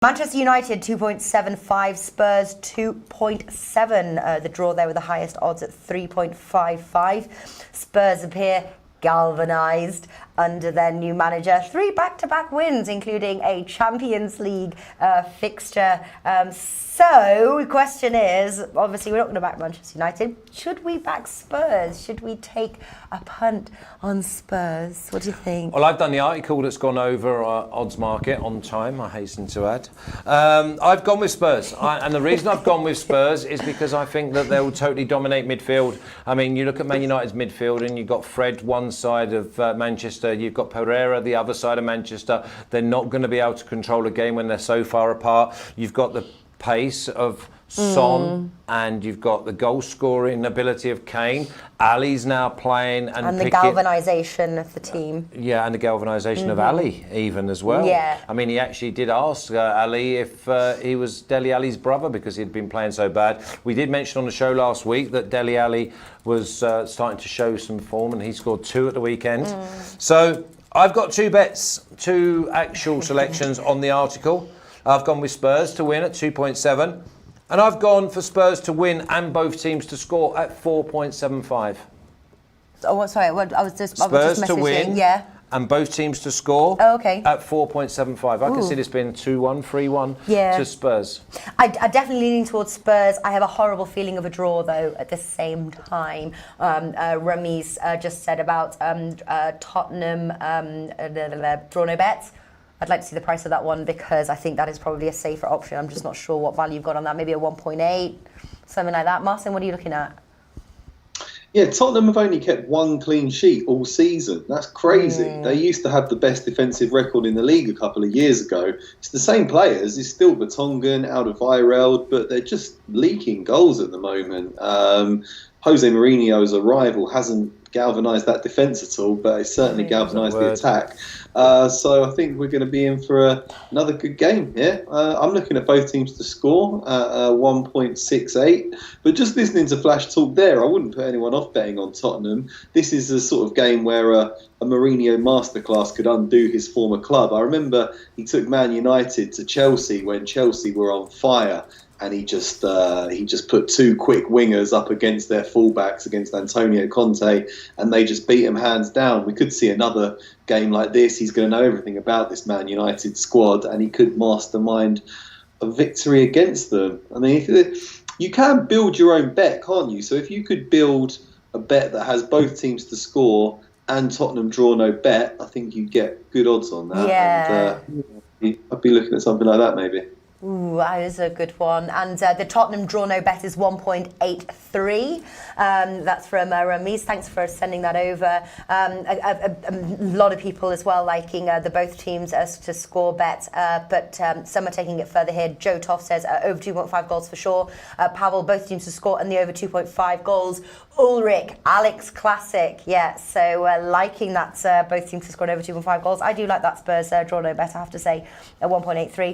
Manchester United 2.75, Spurs 2.7. The draw there with the highest odds at 3.55. Spurs appear galvanised under their new manager. 3 back-to-back wins, including a Champions League fixture. So the question is, obviously we're not going to back Manchester United. Should we back Spurs? Should we take a punt on Spurs? What do you think? Well, I've done the article that's gone over odds market on time, I hasten to add. I've gone with Spurs. And the reason I've gone with Spurs is because I think that they will totally dominate midfield. I mean, you look at Man United's midfield and you've got Fred one side of Manchester, you've got Pereira the other side of Manchester. They're not going to be able to control a game when they're so far apart. You've got the pace of Son, and you've got the goal scoring ability of Kane. Ali's now playing, and the galvanisation of the team. Yeah, and the galvanisation of Ali even as well. Yeah. I mean, he actually did ask Ali if he was Dele Alli's brother because he'd been playing so bad. We did mention on the show last week that Dele Alli was starting to show some form, and he scored 2 at the weekend. So I've got 2 bets, 2 actual selections on the article. I've gone with Spurs to win at 2.7. And I've gone for Spurs to win and both teams to score at 4.75. Oh, sorry, I was just Spurs to win, yeah, and both teams to score. Oh, okay. At 4.75. I can see this being 2-1, 3-1 to Spurs. I definitely leaning towards Spurs. I have a horrible feeling of a draw, though, at the same time. Rami's just said about Tottenham, draw no bets. I'd like to see the price of that one because I think that is probably a safer option. I'm just not sure what value you've got on that. Maybe a 1.8, something like that. Martin, what are you looking at? Yeah, Tottenham have only kept 1 clean sheet all season. That's crazy. They used to have the best defensive record in the league a couple of years ago. It's the same players. It's still Vertonghen, Alderweireld, but they're just leaking goals at the moment. Jose Mourinho's arrival hasn't galvanised that defence at all, but it's certainly galvanised the attack. So I think we're going to be in for another good game here. I'm looking at both teams to score at 1.68. But just listening to Flash talk there, I wouldn't put anyone off betting on Tottenham. This is a sort of game where a Mourinho masterclass could undo his former club. I remember he took Man United to Chelsea when Chelsea were on fire. And he just put 2 quick wingers up against their fullbacks against Antonio Conte, and they just beat him hands down. We could see another game like this. He's going to know everything about this Man United squad, and he could mastermind a victory against them. I mean, you can build your own bet, can't you? So if you could build a bet that has both teams to score and Tottenham draw no bet, I think you'd get good odds on that. Yeah. And, I'd be looking at something like that maybe. Ooh, that is a good one. And the Tottenham draw no bet is 1.83. That's from Ramiz. Thanks for sending that over. A lot of people as well liking the both teams as to score bet, but some are taking it further here. Joe Toff says over 2.5 goals for sure. Pavel, both teams to score and the over 2.5 goals. Ulrich, Alex Classic. Yeah, so liking that both teams to score over 2.5 goals. I do like that Spurs draw no bet, I have to say, at 1.83.